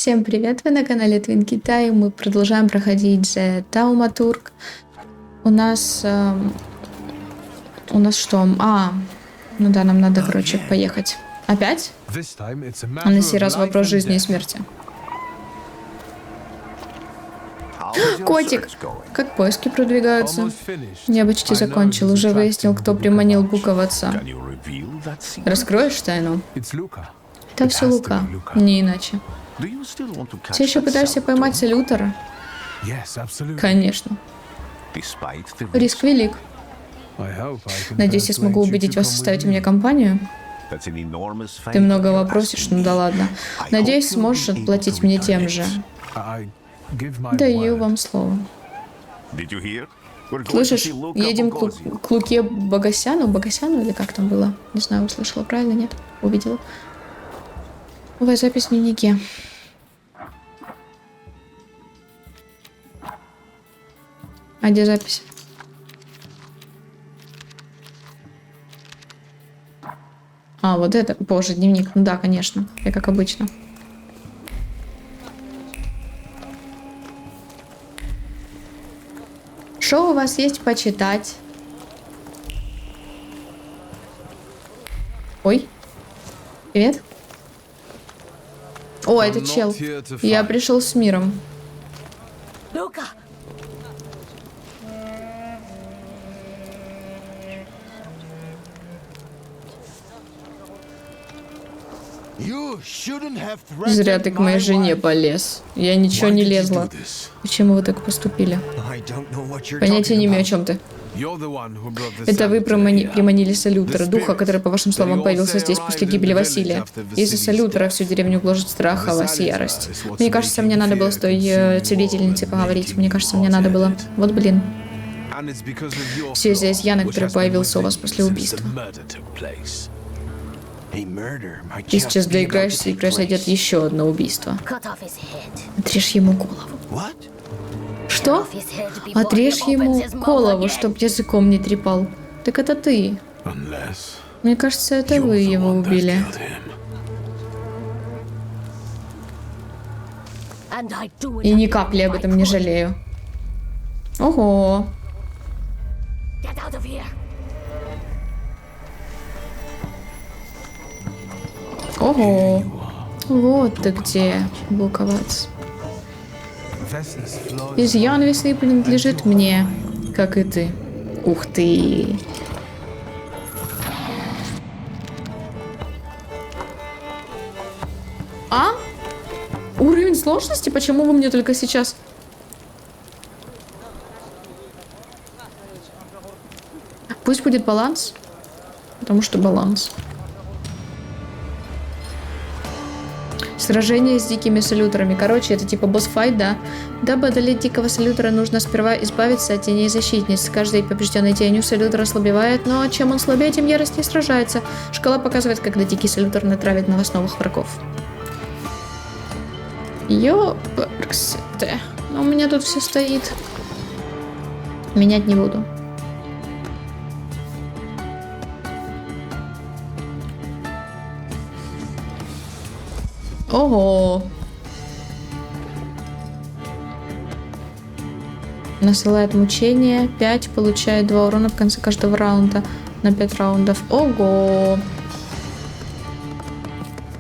Всем привет, вы на канале Twin Китай. Мы продолжаем проходить The Taumaturg. У нас что? Ну да, нам надо, короче, поехать. Опять? А на сей раз вопрос жизни и смерти. Котик! Как поиски продвигаются? Я почти закончил, уже выяснил, кто приманил Букова отца. Раскроешь тайну? Это все Лука, не иначе. Ты еще пытаешься поймать Салютера? Конечно. Риск велик. Надеюсь, я смогу убедить вас составить мне компанию? Ты многого просишь, ну да ладно. Надеюсь, сможешь отплатить мне тем же. Даю вам слово. Слышишь, едем к Луке Богосяну или как там было? Не знаю, услышала правильно, нет? Увидела. Новая запись в дневнике. А где запись? Вот это. Боже, дневник. Ну да, конечно. Я как обычно. Что у вас есть почитать? Ой. Привет. О, это чел. Я пришел с миром. Лука! Зря ты к моей жене полез. Я ничего не лезла. Почему вы так поступили? Понятия не имею, о чем ты. Это вы приманили Салютера, духа, который, по вашим словам, появился здесь после гибели Василия. Из-за Салютера всю деревню гложет страх, хаос и ярость. Мне кажется, мне надо было с той целительницей поговорить. Мне кажется, мне надо было... Вот блин. Все из-за изъяна, который появился у вас после убийства. Ты сейчас доиграешься, и произойдет еще одно убийство. Отрежь ему голову. Что? Отрежь ему голову, чтоб языком не трепал. Так это ты. Мне кажется, это вы его убили. И ни капли об этом не жалею. Ого. Ого. Вот ты где, Буковац. Изъян весны принадлежит мне, как и ты. Ух ты. Уровень сложности? Почему вы мне только сейчас... Пусть будет баланс. Потому что баланс. Сражение с дикими салютерами. Короче, это типа босс-файт, да? Дабы одолеть дикого салютера, нужно сперва избавиться от теней защитниц. С каждой побежденной тенью салютер ослабевает, но чем он слабее, тем яростнее сражается. Шкала показывает, когда дикий салютер натравит на вас новых врагов. Ёпрксте. У меня тут все стоит. Менять не буду. Ого. Насылает мучение. 5. Получает 2 урона в конце каждого раунда. На 5 раундов. Ого.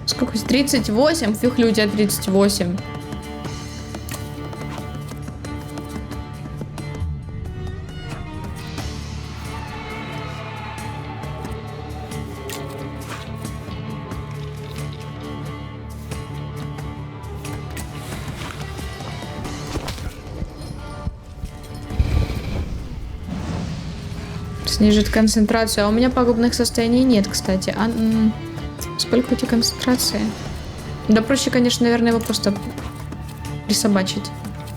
Сколько? 38? Фиг ли у тебя 38? Снижит концентрацию. А у меня пагубных состояний нет, кстати. Сколько у тебя концентрации? Да проще, конечно, наверное, его просто присобачить.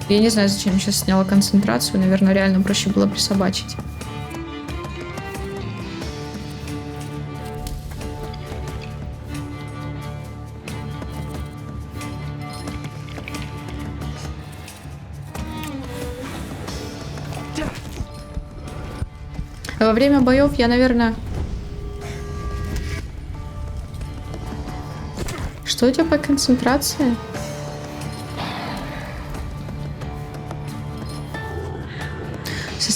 Я не знаю, зачем я сейчас сняла концентрацию. Наверное, реально проще было присобачить. Во время боев я, наверное... Что у тебя по концентрации?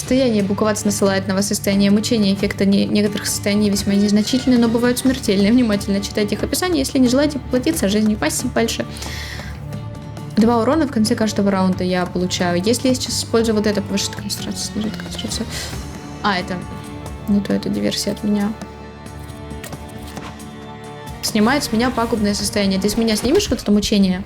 Состояние буковаться насылает на вас состояние мучения. Эффекты некоторых состояний весьма незначительны, но бывают смертельные. Внимательно читайте их описание, если не желаете поплатиться жизнью. Спасибо большое. 2 урона в конце каждого раунда я получаю. Если я сейчас использую вот это, повышает концентрацию, снижает концентрацию. А, это не то, это диверсия от меня. Снимает с меня пагубное состояние. Ты с меня снимешь вот это мучение?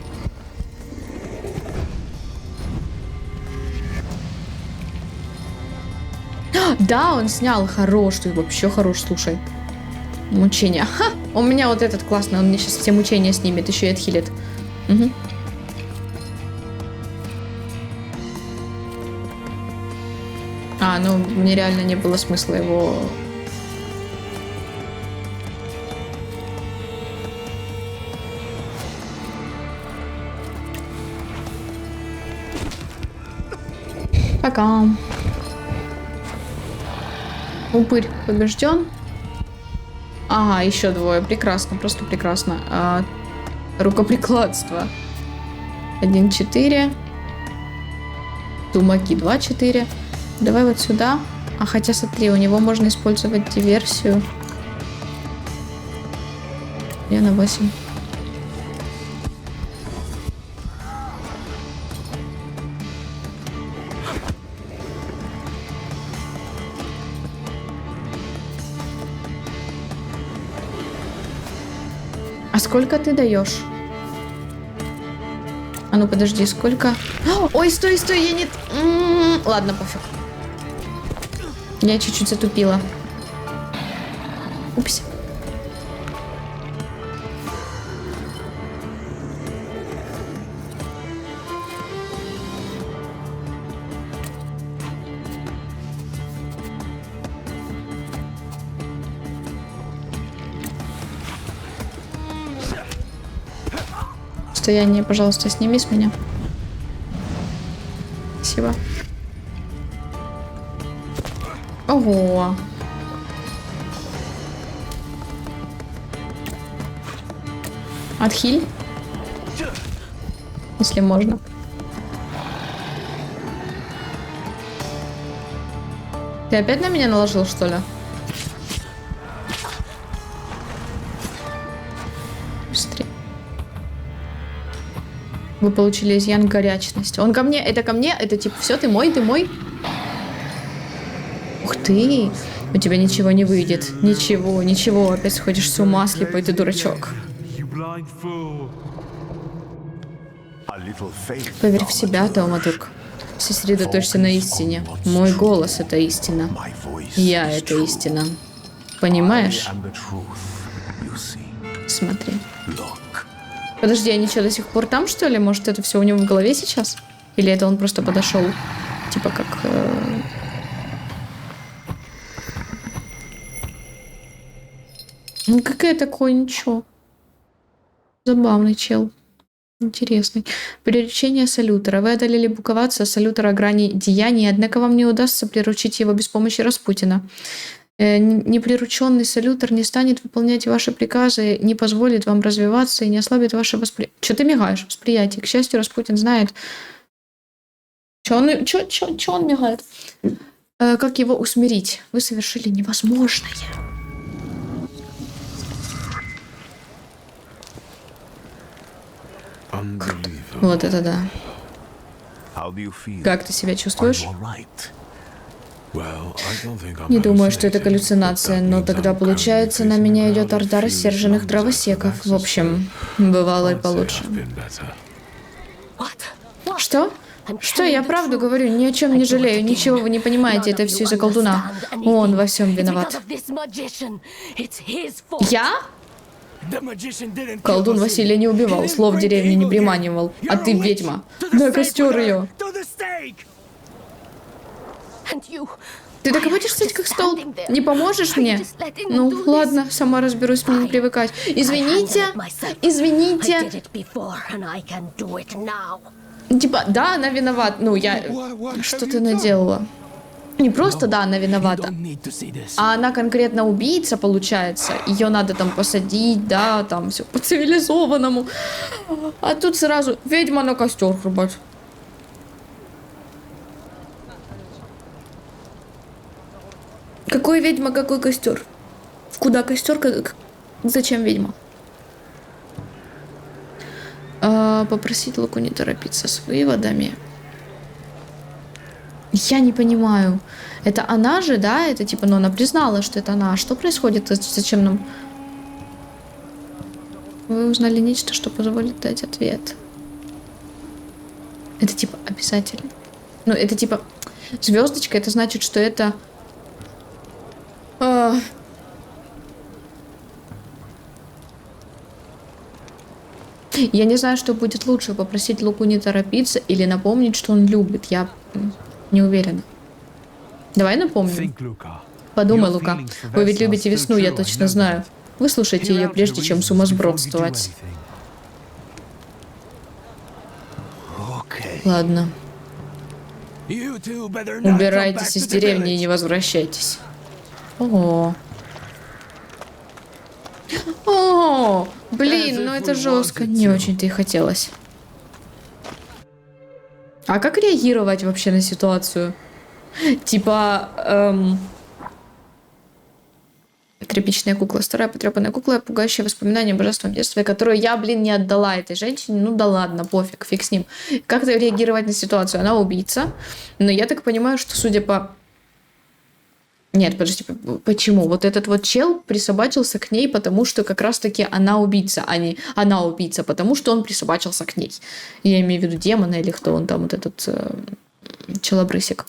Да, он снял. Хорош, ты вообще хорош, слушай. Мучение. Ха! У меня вот этот классный, он мне сейчас все мучения снимет, еще и отхилит. Угу. А, ну, мне реально не было смысла его... Пока. Упырь побежден. Ага, еще 2. Прекрасно, просто прекрасно. Рукоприкладство. 1-4. Тумаки 2-4. Давай вот сюда. А хотя смотри, у него можно использовать диверсию. Я на 8. А сколько ты даешь? А ну подожди, сколько? Ой, стой, я не... Ладно, пофиг. Я чуть-чуть затупила. Упс. Состояние, пожалуйста, сними с меня. Спасибо. Ого. Отхиль. Если можно. Ты опять на меня наложил, что ли? Быстрее. Вы получили изъян горячности. Он ко мне, это типа все, ты мой. Ух ты, у тебя ничего не выйдет. Ничего, опять сходишь с ума, слепой ты дурачок. Поверь в себя, Таумадук. Сосредоточься на истине. Мой голос — это истина. Я — это истина. Понимаешь? Смотри. Подожди, они что, до сих пор там, что ли? Может, это все у него в голове сейчас? Или это он просто подошел? Типа как... Ну, какая такое, ничего. Забавный чел. Интересный. Приручение салютера. Вы одолели буковаться салютера грани деяний, однако вам не удастся приручить его без помощи Распутина. Неприрученный салютер не станет выполнять ваши приказы, не позволит вам развиваться и не ослабит ваше восприятие. Че ты мигаешь? Восприятие. К счастью, Распутин знает. Че он мигает? Как его усмирить? Вы совершили невозможное. Вот это да. Как ты себя чувствуешь? Не думаю, что это галлюцинация, но тогда, получается, на меня идет орда рассерженных дровосеков. В общем, бывало и получше. Что? Что? Я правду говорю, ни о чем не жалею, ничего вы не понимаете, это все из-за колдуна. Он во всем виноват. Я? Колдун Василия не убивал, слов в деревне не приманивал. А ты ведьма. На костер ее. Ты так и будешь стоять как столб? Не поможешь мне? Ну, ладно, сама разберусь, мне не привыкать. Извините. Типа, да, она виновата. Ну, я... Что ты наделала? Не просто, да, она виновата, а она конкретно убийца, получается. Ее надо там посадить, да, там все по-цивилизованному. А тут сразу ведьма на костер рубать. Какой ведьма, какой костер? Куда костер? Зачем ведьма? Попросить Луку не торопиться с выводами. Я не понимаю. Это она же, да? Это типа, ну она признала, что это она. Что происходит? Зачем нам? Вы узнали нечто, что позволит дать ответ. Это типа обязательно. Ну, это типа звездочка, это значит, что это... Я не знаю, что будет лучше, попросить Луку не торопиться или напомнить, что он любит. Я не уверена. Давай напомним. Подумай, Лука. Вы ведь любите весну, я точно знаю. Выслушайте ее, прежде чем сумасбродствовать. Ладно. Убирайтесь из деревни и не возвращайтесь. О, блин, ну это жестко. Не очень-то и хотелось. А как реагировать вообще на ситуацию? Типа, тряпичная кукла, старая потрепанная кукла, пугающее воспоминание о божественном детстве, которое я, блин, не отдала этой женщине. Ну да ладно, пофиг, фиг с ним. Как реагировать на ситуацию? Она убийца, но я так понимаю, что судя по... Нет, подожди, почему? Вот этот вот чел присобачился к ней, потому что как раз-таки она убийца, а не она убийца, потому что он присобачился к ней. Я имею в виду демона или кто он там, вот этот челобрысик.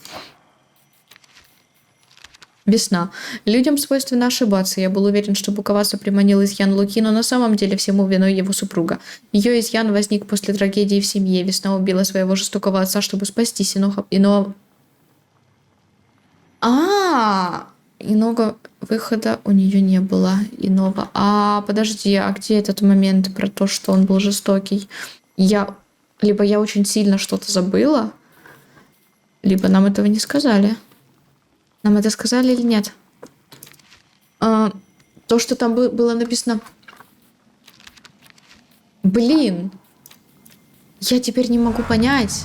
Весна. Людям свойственно ошибаться. Я был уверен, что Буковаца приманил изъян Луки, но на самом деле всему виной его супруга. Ее изъян возник после трагедии в семье. Весна убила своего жестокого отца, чтобы спастись иного... Иного выхода у нее не было. Иного. Подожди, а где этот момент про то, что он был жестокий? Либо я очень сильно что-то забыла, либо нам этого не сказали. Нам это сказали или нет? То, что там было написано... Блин! Я теперь не могу понять.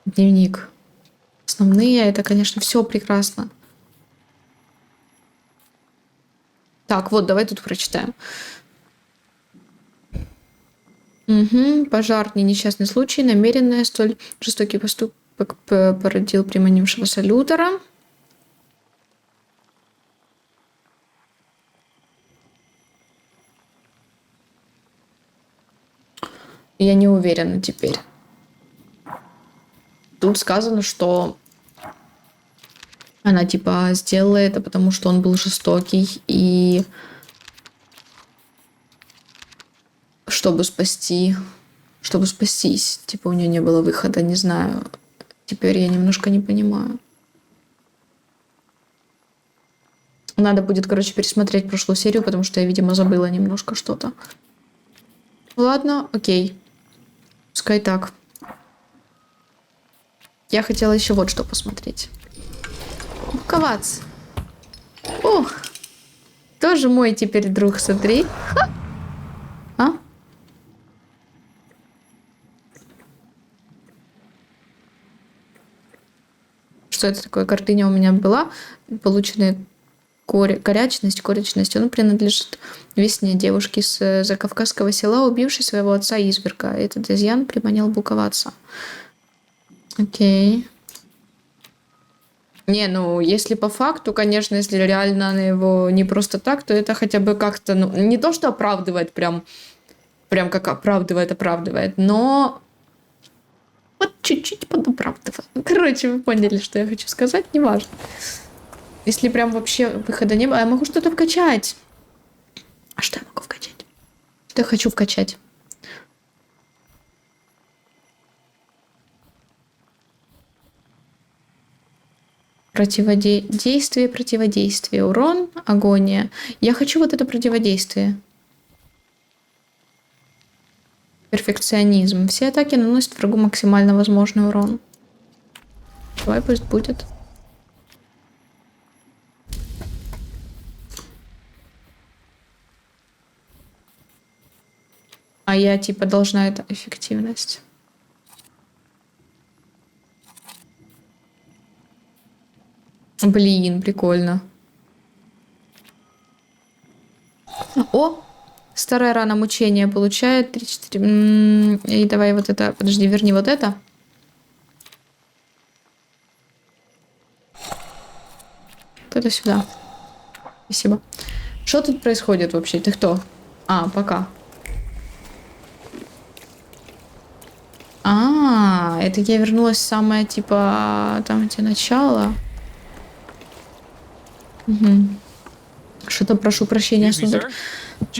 Дневник. Основные, это, конечно, все прекрасно. Так, вот, давай тут прочитаем. Пожар, не несчастный случай, намеренное, столь жестокий поступок породил приманившегося Лютера. Я не уверена теперь. Тут сказано, что она типа сделала это, потому что он был жестокий, и чтобы спастись. Типа у нее не было выхода, не знаю. Теперь я немножко не понимаю. Надо будет, короче, пересмотреть прошлую серию, потому что я, видимо, забыла немножко что-то. Ладно, окей. Пускай так. Я хотела еще вот что посмотреть. Буковац. Ох, тоже мой теперь друг, смотри. Ха. А? Что это такое? Гордыня у меня была. Полученная корячность. Он принадлежит весне, девушке с закавказского села, убившей своего отца изверга. Этот изъян приманил Буковаца. Окей. Не, ну, если по факту, конечно, если реально она его не просто так, то это хотя бы как-то, ну, не то, что оправдывает прям как оправдывает, но вот чуть-чуть подоправдывает. Короче, вы поняли, что я хочу сказать, неважно. Если прям вообще выхода не было, я могу что-то вкачать. А что я могу вкачать? Что я хочу вкачать? Противодействие, урон, агония. Я хочу вот это противодействие. Перфекционизм. Все атаки наносят врагу максимально возможный урон. Давай пусть будет. А я типа должна это эффективность. Блин, прикольно. О! Старая рана мучения получает 3-4. И давай вот это. Подожди, верни вот это. Вот это сюда. Спасибо. Что тут происходит вообще? Ты кто? А, пока. Это я вернулась в самое, типа, там, где начало. Угу. Что-то прошу прощения, сударь.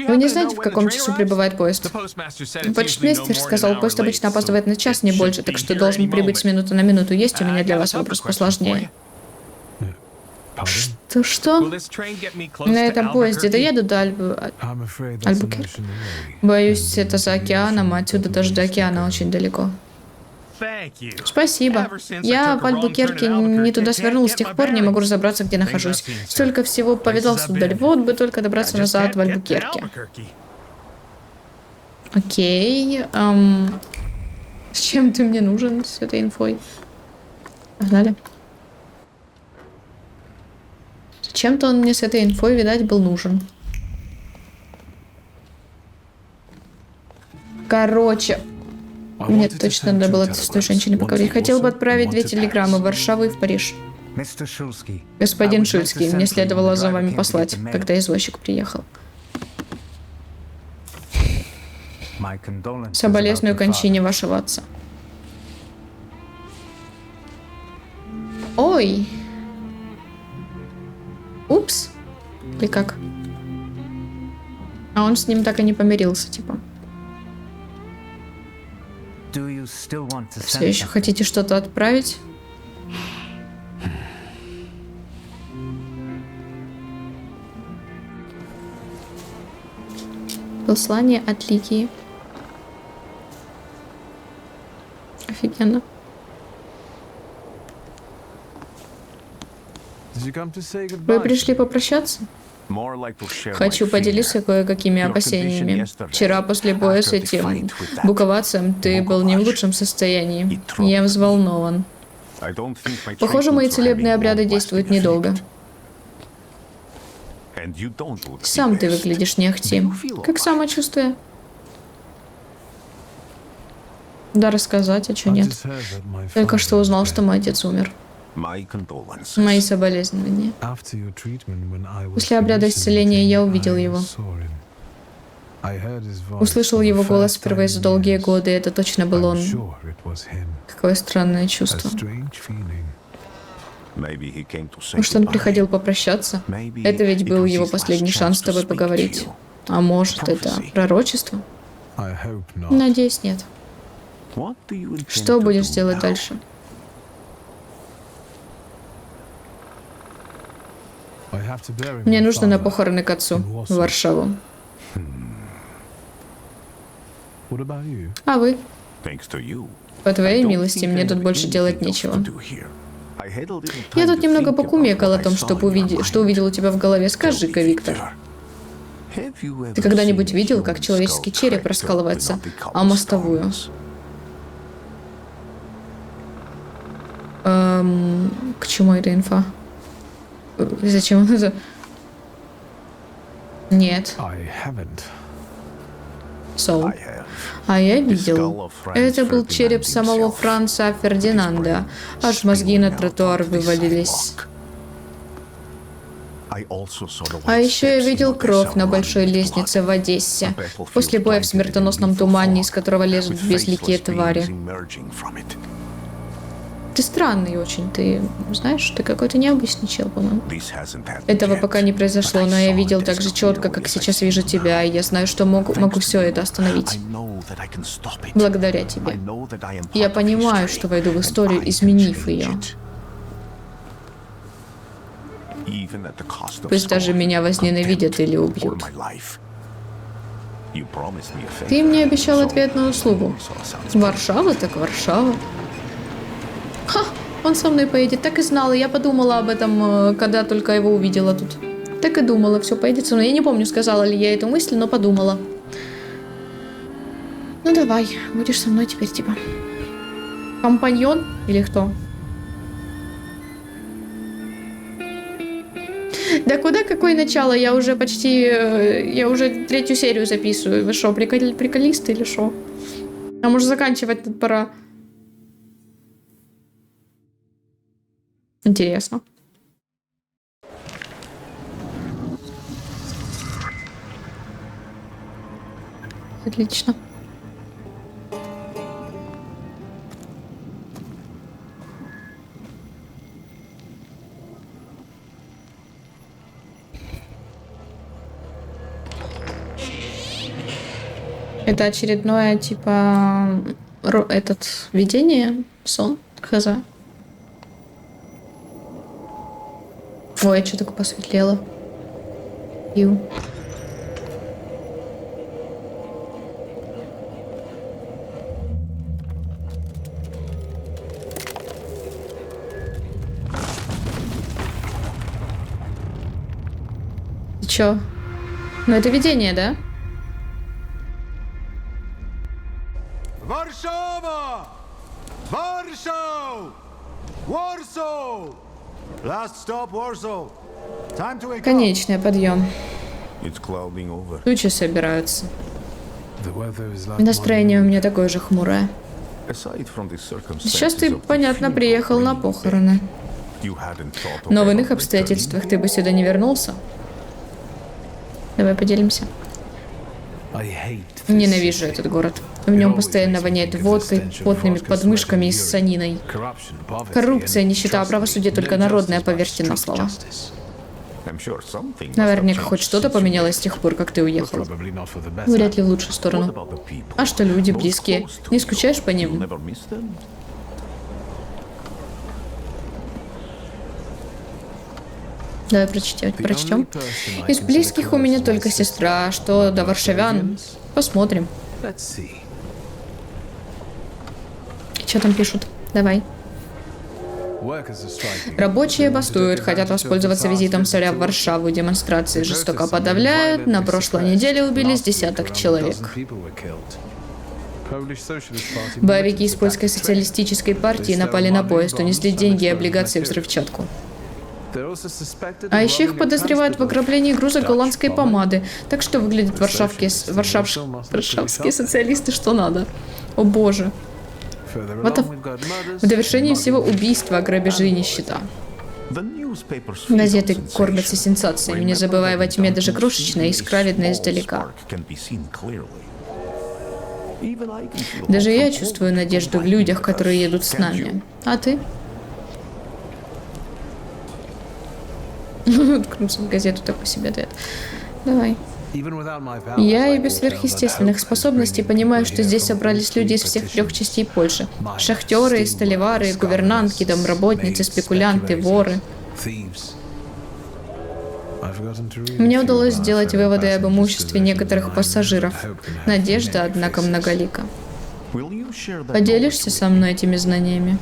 Вы не знаете, в каком часу прибывает поезд? Почтмейстер сказал, поезд обычно опаздывает на час, не больше, так что должен прибыть с минуты на минуту. Есть у меня для вас вопрос посложнее. Что? На этом поезде доеду до Альбукерке? Боюсь, это за океаном, а отсюда даже до океана очень далеко. Спасибо. Я в Альбукерке не туда свернул, с тех пор не могу разобраться, где нахожусь. Столько всего повидал, сударь. Вот бы только добраться назад в Альбукерке. Окей. С чем ты мне нужен с этой инфой? Погнали. Чем-то он мне с этой инфой, видать, был нужен. Короче, мне точно надо было с той женщиной поговорить. Хотел бы отправить 2 телеграммы в Варшаву и в Париж. Господин Шульский, мне следовало за вами послать, когда извозчик приехал. Соболезную кончине вашего отца. Ой. Упс. Или как? А он с ним так и не помирился, типа. Все еще хотите что-то отправить? Послание от Ликии. Офигенно. Вы пришли попрощаться? Хочу поделиться кое-какими опасениями. Вчера после боя с этим буковацем ты был не в лучшем состоянии. Я взволнован. Похоже, мои целебные обряды действуют недолго. Сам ты выглядишь не ахти. Как самочувствие? Да, рассказать, а что нет. Только что узнал, что мой отец умер. Мои соболезнования. После обряда исцеления я увидел его. Услышал его голос впервые за долгие годы, и это точно был он. Какое странное чувство. Может, он приходил попрощаться? Это ведь был его последний шанс с тобой поговорить. А может, это пророчество? Надеюсь, нет. Что будешь делать дальше? Мне нужно на похороны к отцу в Варшаву. А вы? По твоей милости, мне тут больше делать нечего. Я тут немного покумекал о том, что увидел у тебя в голове. Скажи-ка, Виктор. Ты когда-нибудь видел, как человеческий череп раскалывается о мостовую? К чему эта инфа? Зачем это? Нет. А я видел. Это был череп самого Франца Фердинанда. Аж мозги на тротуар вывалились. А еще я видел кровь на большой лестнице в Одессе. После боя в смертоносном тумане, из которого лезут безликие твари. Ты странный очень, ты знаешь, ты какой-то необычный чел, по-моему. Этого пока не произошло, но я видел так же четко, как сейчас вижу тебя, и я знаю, что могу все это остановить. Благодаря тебе. Я понимаю, что войду в историю, изменив ее. Пусть даже меня возненавидят или убьют. Ты мне обещал ответную услугу. Варшава так Варшава. Ха, он со мной поедет, так и знала. Я подумала об этом, когда только его увидела тут. Так и думала, все, поедет со мной. Я не помню, сказала ли я эту мысль, но подумала. Ну давай, будешь со мной теперь, типа. Компаньон или кто? Да куда какое начало? Я уже почти... Я уже 3-ю серию записываю. Вы что, приколисты или что? А может заканчивать тут пора? Интересно. Отлично. Это очередное, типа, этот видение, сон, хз. Ой, а что такое посветлело? Ю. Ты чё? Ну это видение, да? Warszawa! Warsaw! Warsaw! Last stop, Warsaw. Time to wake up. Конечный подъем. It's clouding over. Тучи собираются. Настроение у меня такое же хмурое. Сейчас ты, понятно, приехал на похороны. Но в иных обстоятельствах ты бы сюда не вернулся. Давай поделимся. Ненавижу этот город. В нем постоянно воняет водкой, потными подмышками и ссаниной. Коррупция, нищета, правосудие только народное, поверьте на слово. Наверняка хоть что-то поменялось с тех пор, как ты уехал. Вряд ли в лучшую сторону. А что люди, близкие? Не скучаешь по ним? Давай прочтем. Из близких у меня только сестра. Что до варшавян? Посмотрим. Что там пишут? Давай. Рабочие бастуют, хотят воспользоваться визитом царя в Варшаву. Демонстрации жестоко подавляют. На прошлой неделе убили с десяток человек. Боевики из польской социалистической партии напали на поезд, унесли деньги и облигации, взрывчатку. А еще их подозревают в ограблении груза голландской помады. Так что выглядят варшавские социалисты, что надо. О боже. В довершении всего убийства, грабежи и нищета. Газеты кормятся сенсациями, не забывая во тьме даже крошечная искра видна издалека. Даже я чувствую надежду в людях, которые едут с нами. А ты? Уткнулся в газету, такой себе ответ. Давай. Я и без сверхъестественных способностей понимаю, что здесь собрались люди из всех 3 частей Польши. Шахтеры, столевары, гувернантки, домработницы, спекулянты, воры. Мне удалось сделать выводы об имуществе некоторых пассажиров. Надежда, однако, многолика. Поделишься со мной этими знаниями?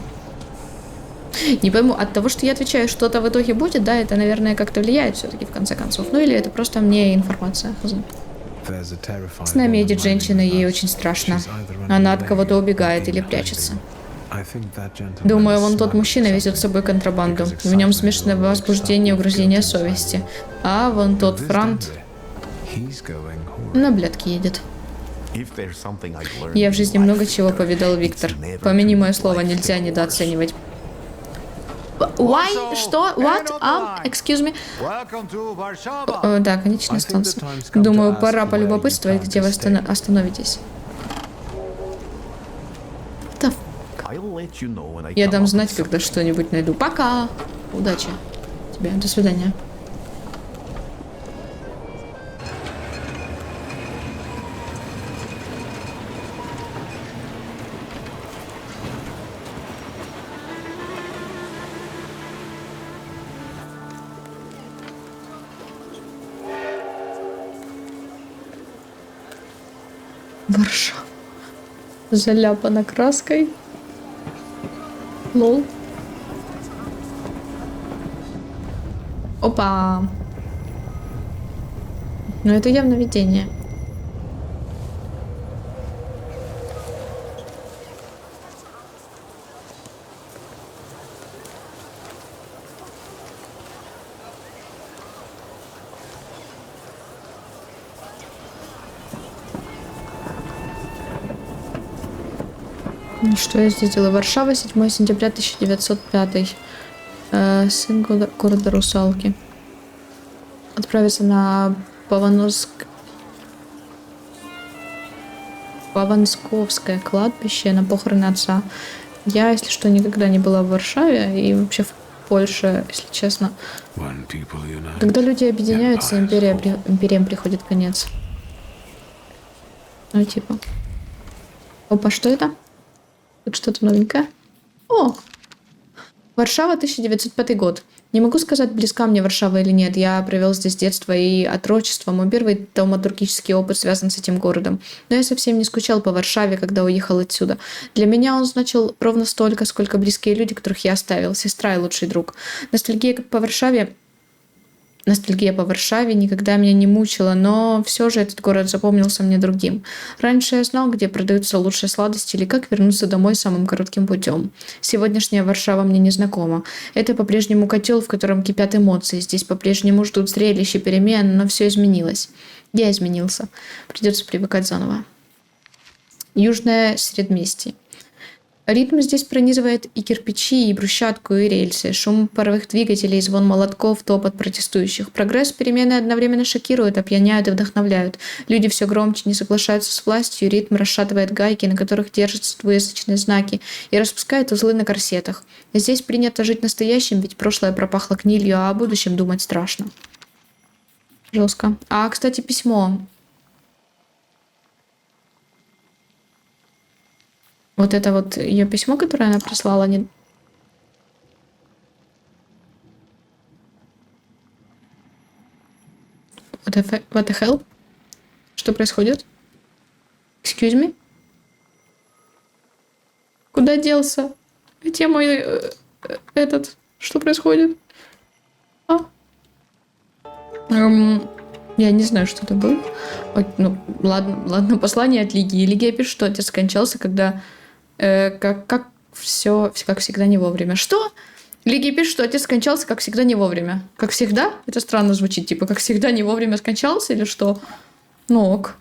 Не пойму, от того, что я отвечаю, что-то в итоге будет, да, это, наверное, как-то влияет все-таки в конце концов. Ну или это просто мне информация. С нами едет женщина, ей очень страшно. Она от кого-то убегает или прячется. Думаю, вон тот мужчина везет с собой контрабанду. В нем смешанное возбуждение и угрызение совести. А вон тот франт на блядки едет. Я в жизни много чего повидал, Виктор. Помяни мое слово, нельзя недооценивать. Why? Что? What? Excuse me? Да, конечная станция. Думаю, пора полюбопытствовать, где вы остановитесь. Да. Я дам знать, когда что-нибудь найду. Пока! Удачи тебе. До свидания. Варшава. Заляпана краской. Лол. Опа. Ну это явно видение. Что я здесь делаю? Варшава, 7 сентября 1905. Сын города Русалки. Отправиться на Павансковское кладбище на похороны отца. Я, если что, никогда не была в Варшаве и вообще в Польше, если честно. Когда люди объединяются, империям приходит конец. Ну, типа. Опа, что это? Тут что-то новенькое. О! Варшава, 1905 год. Не могу сказать, близка мне Варшава или нет. Я провел здесь детство и отрочество. Мой первый травматургический опыт связан с этим городом. Но я совсем не скучал по Варшаве, когда уехал отсюда. Для меня он значил ровно столько, сколько близкие люди, которых я оставил. Сестра и лучший друг. Ностальгия по Варшаве никогда меня не мучила, но все же этот город запомнился мне другим. Раньше я знал, где продаются лучшие сладости или как вернуться домой самым коротким путем. Сегодняшняя Варшава мне не знакома. Это по-прежнему котел, в котором кипят эмоции. Здесь по-прежнему ждут зрелищ и перемен, но все изменилось. Я изменился. Придется привыкать заново. Южное Средместье. Ритм здесь пронизывает и кирпичи, и брусчатку, и рельсы. Шум паровых двигателей, звон молотков, топот протестующих. Прогресс, перемены одновременно шокируют, опьяняют и вдохновляют. Люди все громче не соглашаются с властью, ритм расшатывает гайки, на которых держатся двуязычные знаки, и распускает узлы на корсетах. Здесь принято жить настоящим, ведь прошлое пропахло гнилью, а о будущем думать страшно. Жестко. А, кстати, письмо. Вот это вот ее письмо, которое она прислала, не... What the hell? Что происходит? Excuse me? Куда делся? Где мой... этот... Что происходит? Я не знаю, что это было. Ну, ладно, послание от Лигии. Лигия пишет, что отец скончался, когда... как все, как всегда, не вовремя. Что? Лигия пишет, что отец скончался, как всегда, не вовремя. Как всегда? Это странно звучит. Типа, как всегда, не вовремя скончался или что? Ну ок.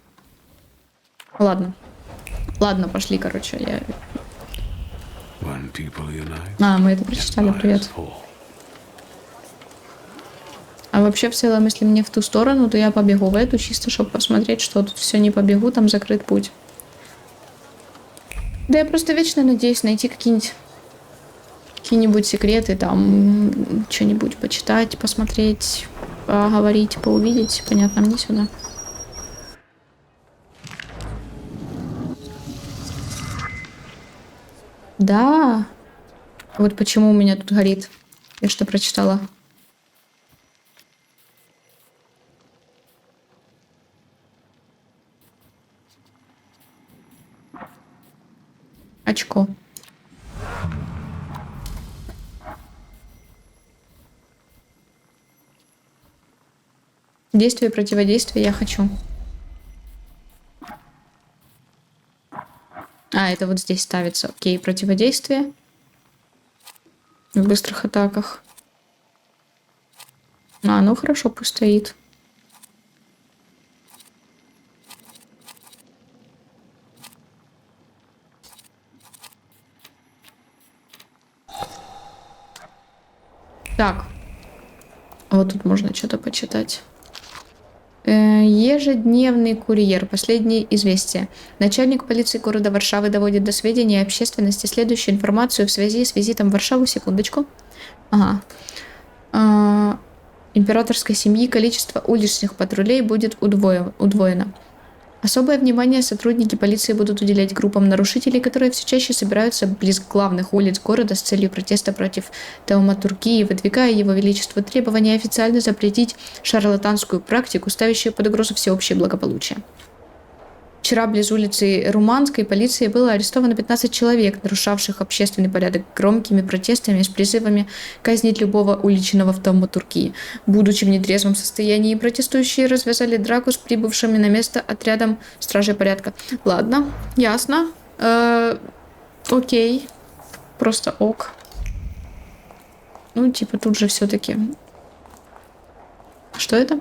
Ладно, пошли, короче. Мы это прочитали, привет. А вообще, в целом, если мне в ту сторону, то я побегу в эту, чисто, чтобы посмотреть, что тут все не побегу, там закрыт путь. Да я просто вечно надеюсь найти какие-нибудь секреты, там, что-нибудь почитать, посмотреть, поговорить, поувидеть. Понятно, мне сюда. Да. Вот почему у меня тут горит. Я что прочитала? Очко. Действие, противодействие я хочу. Это вот здесь ставится. Окей, противодействие. В быстрых атаках. Ну хорошо, пусть стоит. Так. Вот тут можно что-то почитать. Ежедневный курьер. Последнее известие. Начальник полиции города Варшавы доводит до сведения общественности следующую информацию в связи с визитом в Варшаву. Секундочку. Императорской семьи количество уличных патрулей будет удвоено. Особое внимание сотрудники полиции будут уделять группам нарушителей, которые все чаще собираются близ главных улиц города с целью протеста против тауматургии, выдвигая его величеству требования официально запретить шарлатанскую практику, ставящую под угрозу всеобщее благополучие. Вчера близ улицы Руманской полиции было арестовано 15 человек, нарушавших общественный порядок громкими протестами с призывами казнить любого уличного в тауматургии. Будучи в нетрезвом состоянии, протестующие развязали драку с прибывшими на место отрядом стражей порядка. Ладно, ясно. Окей. Просто ок. Ну, типа тут же все-таки. Что это?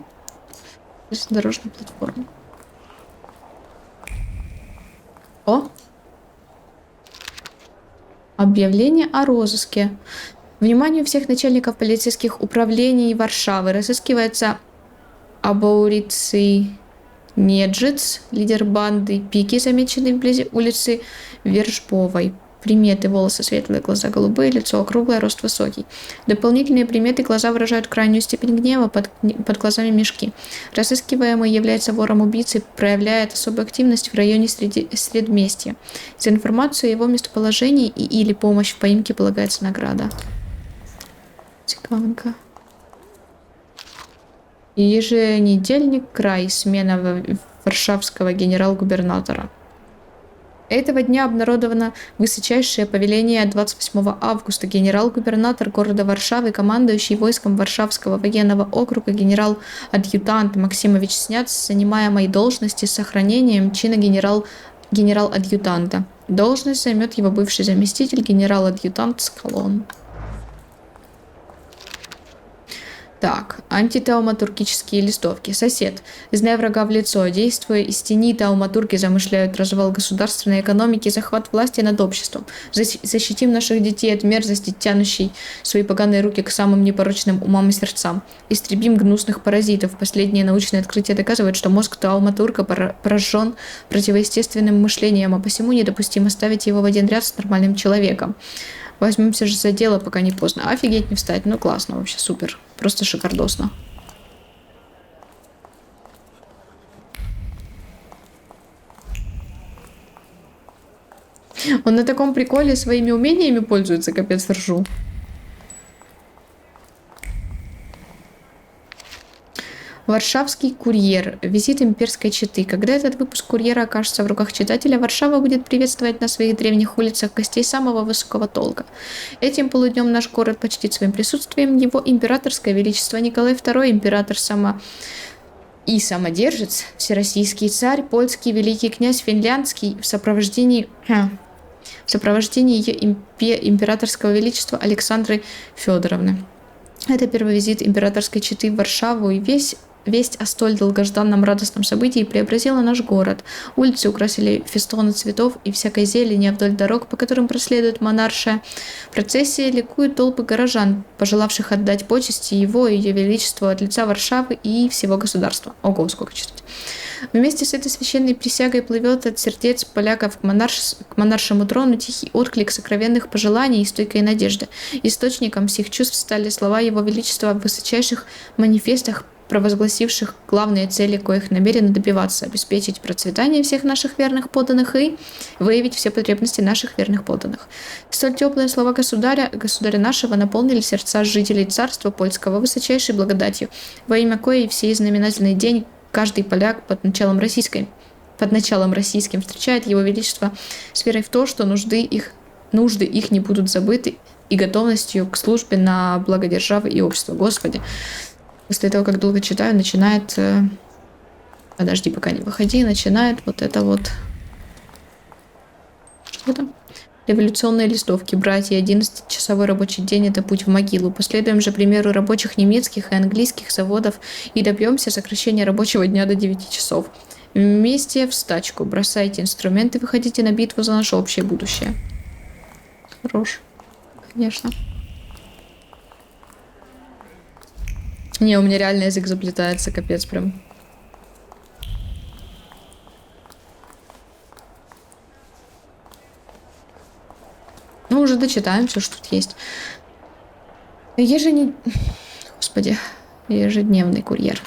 Дорожная платформа. О! Объявление о розыске. Вниманию всех начальников полицейских управлений Варшавы разыскивается Абауриций Неджиц, лидер банды Пики, замеченный вблизи улицы Вержбовой. Приметы: волосы светлые, глаза голубые, лицо округлое, рост высокий. Дополнительные приметы: глаза выражают крайнюю степень гнева, под глазами мешки. Разыскиваемый является вором-убийцей, проявляет особую активность в районе Средместья. За информацию о его местоположении или помощь в поимке полагается награда. Цикавенко. Еженедельник «Край», смена варшавского генерал-губернатора. Этого дня обнародовано высочайшее повеление 28 августа. Генерал-губернатор города Варшавы, командующий войском Варшавского военного округа генерал-адъютант Максимович снят с занимаемой должности с сохранением чина генерал-адъютанта. Должность займет его бывший заместитель генерал-адъютант Скалон. Так, антитауматургические листовки. Сосед. Зная врага в лицо, действуя из тени, тауматурги замышляют развал государственной экономики, захват власти над обществом. Защитим наших детей от мерзости, тянущей свои поганые руки к самым непорочным умам и сердцам. Истребим гнусных паразитов. Последние научные открытия доказывают, что мозг тауматурга поражен противоестественным мышлением, а посему недопустимо ставить его в один ряд с нормальным человеком. Возьмемся же за дело, пока не поздно. Офигеть, не встать. Ну классно, вообще супер. Просто шикардосно. Он на таком приколе своими умениями пользуется, капец ржу. Варшавский курьер. Визит имперской четы. Когда этот выпуск курьера окажется в руках читателя, Варшава будет приветствовать на своих древних улицах гостей самого высокого толка. Этим полуднем наш город почтит своим присутствием его императорское величество Николай II, император и самодержец, всероссийский царь, польский великий князь финляндский в сопровождении ее императорского величества Александры Федоровны. Это первый визит императорской четы в Варшаву, и весть о столь долгожданном радостном событии преобразила наш город. Улицы украсили фестоны цветов и всякой зелени, а вдоль дорог, по которым проследует монаршая процессия, ликуют толпы горожан, пожелавших отдать почести его и ее величеству от лица Варшавы и всего государства. Ого, сколько читать. Вместе с этой священной присягой плывет от сердец поляков к монаршему трону тихий отклик сокровенных пожеланий и стойкой надежды. Источником всех чувств стали слова Его Величества в высочайших манифестах, провозгласивших главные цели, коих намерено добиваться: обеспечить процветание всех наших верных подданных и выявить все потребности наших верных подданных. Столь теплые слова государя нашего наполнили сердца жителей царства польского высочайшей благодатью, во имя коей в сей знаменательный день каждый поляк под началом российским встречает Его Величество с верой в то, что нужды их не будут забыты, и готовностью к службе на благо державы и общества. Господи. После того, как долго читаю, начинает... Подожди, пока не выходи. Начинает вот это вот... Что там? Революционные листовки. Братья, 11-часовой рабочий день – это путь в могилу. Последуем же примеру рабочих немецких и английских заводов и добьемся сокращения рабочего дня до 9 часов. Вместе в стачку. Бросайте инструменты, выходите на битву за наше общее будущее. Хорош. Конечно. Не, у меня реально язык заплетается, капец прям. Ну, уже дочитаем все, что тут есть. Ежедневный курьер.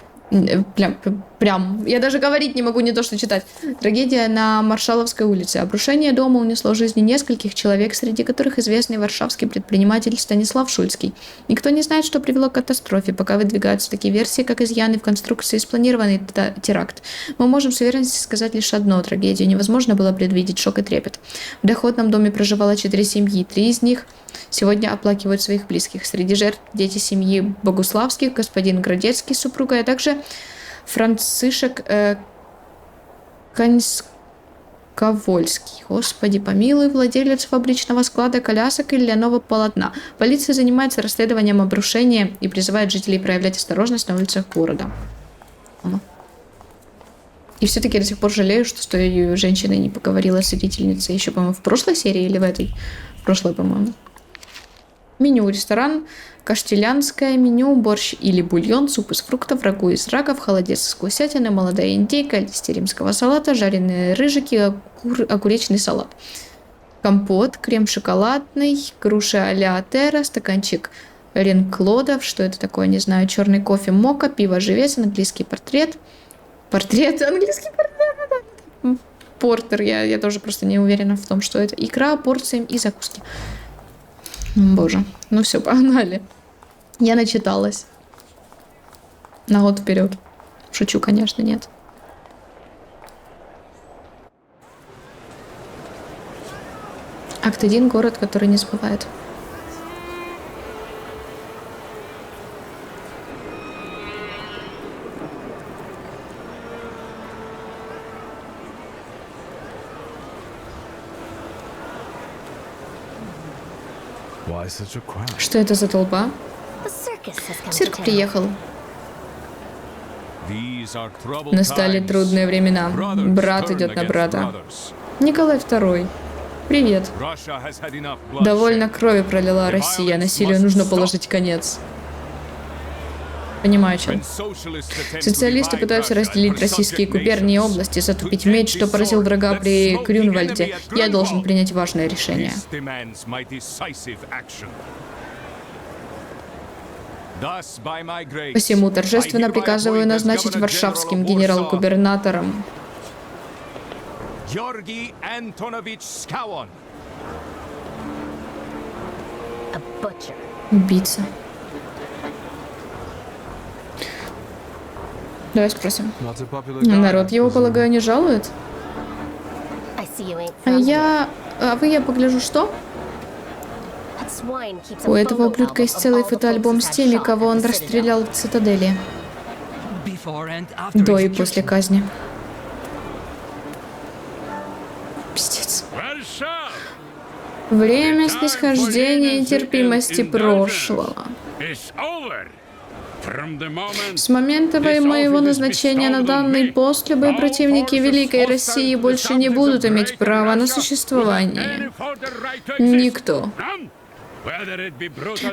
Прям. Я даже говорить не могу, не то что читать. Трагедия на Маршаловской улице. Обрушение дома унесло жизни нескольких человек, среди которых известный варшавский предприниматель Станислав Шульский. Никто не знает, что привело к катастрофе, пока выдвигаются такие версии, как изъяны в конструкции и спланированный теракт. Мы можем с уверенностью сказать лишь одно: трагедию невозможно было предвидеть, шок и трепет. В доходном доме проживало 4 семьи, 3 из них сегодня оплакивают своих близких. Среди жертв дети семьи Богуславских, господин Градецкий с супругой, а также Францишек Коньсковольский. Господи помилуй, владелец фабричного склада колясок и льняного полотна. Полиция занимается расследованием обрушения и призывает жителей проявлять осторожность на улицах города. И все-таки до сих пор жалею, что с той женщиной не поговорила с родительницей еще, по-моему, в прошлой серии или в этой. Прошлое, по-моему. Меню. Ресторан. Каштелянское меню. Борщ или бульон. Суп из фруктов. Рагу из раков. Холодец из гусятины. Молодая индейка. Листья римского салата. Жареные рыжики. Огуречный салат. Компот. Крем шоколадный. Груша а-ля Атера. Стаканчик Ренклодов. Что это такое? Не знаю. Черный кофе мока. Пиво живец. Английский портрет. Английский портрет. Портер. Я тоже просто не уверена в том, что это. Икра, порции и закуски. Боже. Ну все, погнали. Я начиталась. На год вперед. Шучу, конечно, нет. Акт 1. Город, который не забывает. Что это за толпа? Цирк приехал. Настали трудные времена. Брат идет на брата. Николай II. Привет. Довольно крови пролила Россия. Насилию нужно положить конец. Понимаю, чем. Социалисты пытаются разделить российские губернии и области, затупить меч, что поразил врага при Грюнвальде. Я должен принять важное решение. Посему торжественно приказываю назначить варшавским генерал-губернатором Георгий Антонович Скауон. Убийца. Давай спросим. Народ его, полагаю, не жалует? А вы, я погляжу, что? У этого ублюдка есть целый фотоальбом с теми, кого он расстрелял в цитадели. До и после казни. Пиздец. Время снисхождения и терпимости прошлого. С момента моего назначения на данный пост любые противники Великой России больше не будут иметь права на существование. Никто.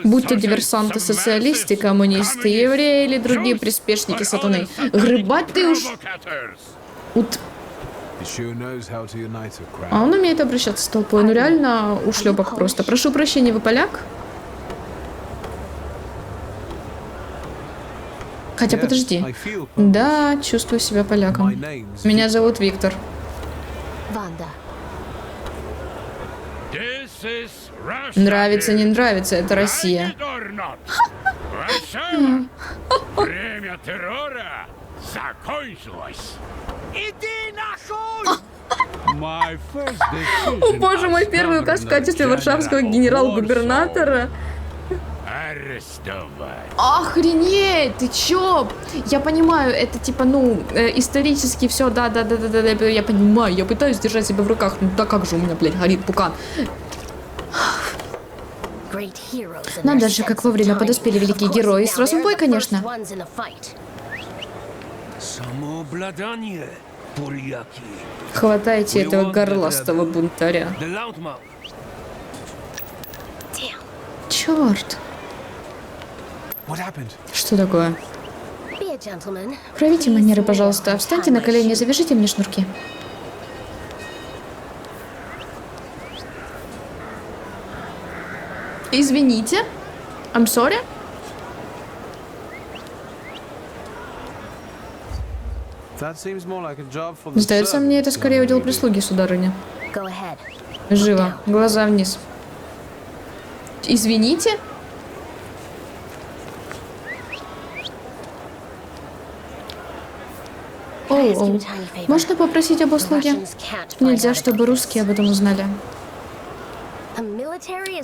Будь то диверсанты-социалисты, коммунисты, евреи или другие приспешники сатаны. Грыбать ты уж... А он умеет обращаться с толпой. Ну реально ушлепок просто. Прошу прощения, вы поляк? Хотя подожди. Да, чувствую себя поляком. Меня зовут Виктор. Нравится, не нравится, это Россия. Время террора закончилось. Иди нахуй! О боже мой, первый указ в качестве варшавского генерал-губернатора. Охренеть, ты чё? Я понимаю, это типа, ну, исторически все, да, я понимаю, я пытаюсь держать себя в руках, ну да как же у меня, блядь, горит пукан. Надо же, как вовремя подоспели великие герои, сразу в бой, конечно. Самообладание, буряки. Хватайте этого горластого бунтаря. Черт. Что такое? Проявите манеры, пожалуйста. Встаньте на колени и завяжите мне шнурки. Извините. I'm sorry. Сдается мне, это скорее удел прислуги, сударыня. Живо. Глаза вниз. Извините? Оу. Можно попросить об услуге? Нельзя, чтобы русские об этом узнали.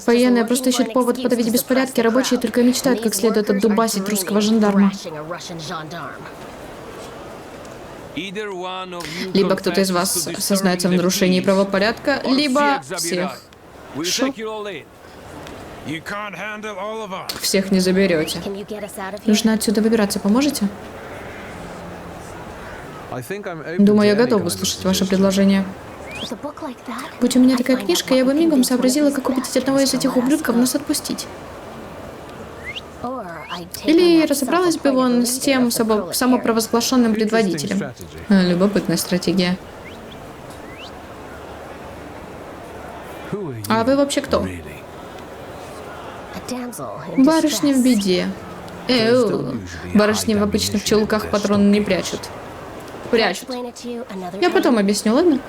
Военные просто ищут повод подавить беспорядки, рабочие только мечтают, как следует отдубасить русского жандарма. Либо кто-то из вас сознается в нарушении правопорядка, либо всех. Шо? Всех не заберете. Нужно отсюда выбираться, поможете? Думаю, я готов выслушать ваше предложение. Будь у меня такая книжка, я бы мигом сообразила, как убедить одного из этих ублюдков нас отпустить. Или разобралась бы он с тем самопровозглашенным предводителем. Любопытная стратегия. А вы вообще кто? Барышня в беде. Барышни в обычных чулках патроны не прячут. Прячут. Я потом объясню, ладно?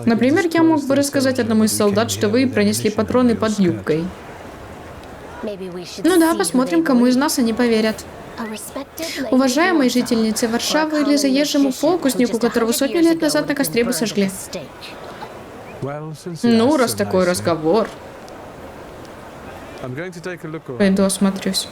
Например, я мог бы рассказать одному из солдат, что вы пронесли патроны под юбкой. Ну да, посмотрим, кому из нас они поверят. Уважаемой жительнице Варшавы или заезжему фокуснику, которого сотню лет назад на костре бы сожгли. Ну, раз такой разговор. Пойду осмотрюсь.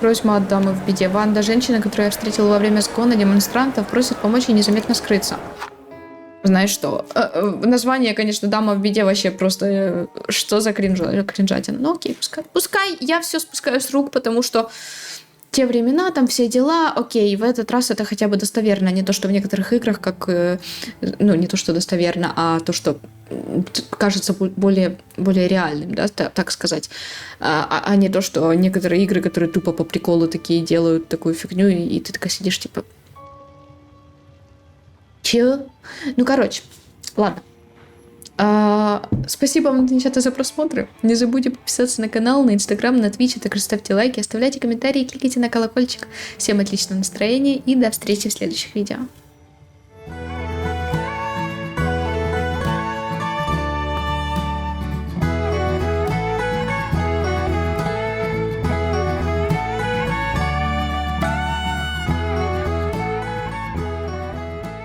Просьба от дамы в беде. Ванда, женщина, которую я встретила во время сгона демонстрантов, просит помочь ей незаметно скрыться. Знаешь что? Название, конечно, дама в беде вообще просто... Что за кринжатина? Ну окей, пускай я все спускаю с рук, потому что те времена, там все дела, окей, в этот раз это хотя бы достоверно, не то, что в некоторых играх, как... Ну, не то, что достоверно, а то, что кажется более реальным, да, так сказать. А не то, что некоторые игры, которые тупо по приколу такие делают такую фигню, и ты такая сидишь, типа... Чё? Ну, короче, ладно. Спасибо вам, девчата, за просмотры. Не забудьте подписаться на канал, на Инстаграм, на Твич, а также ставьте лайки, оставляйте комментарии, кликайте на колокольчик. Всем отличного настроения и до встречи в следующих видео.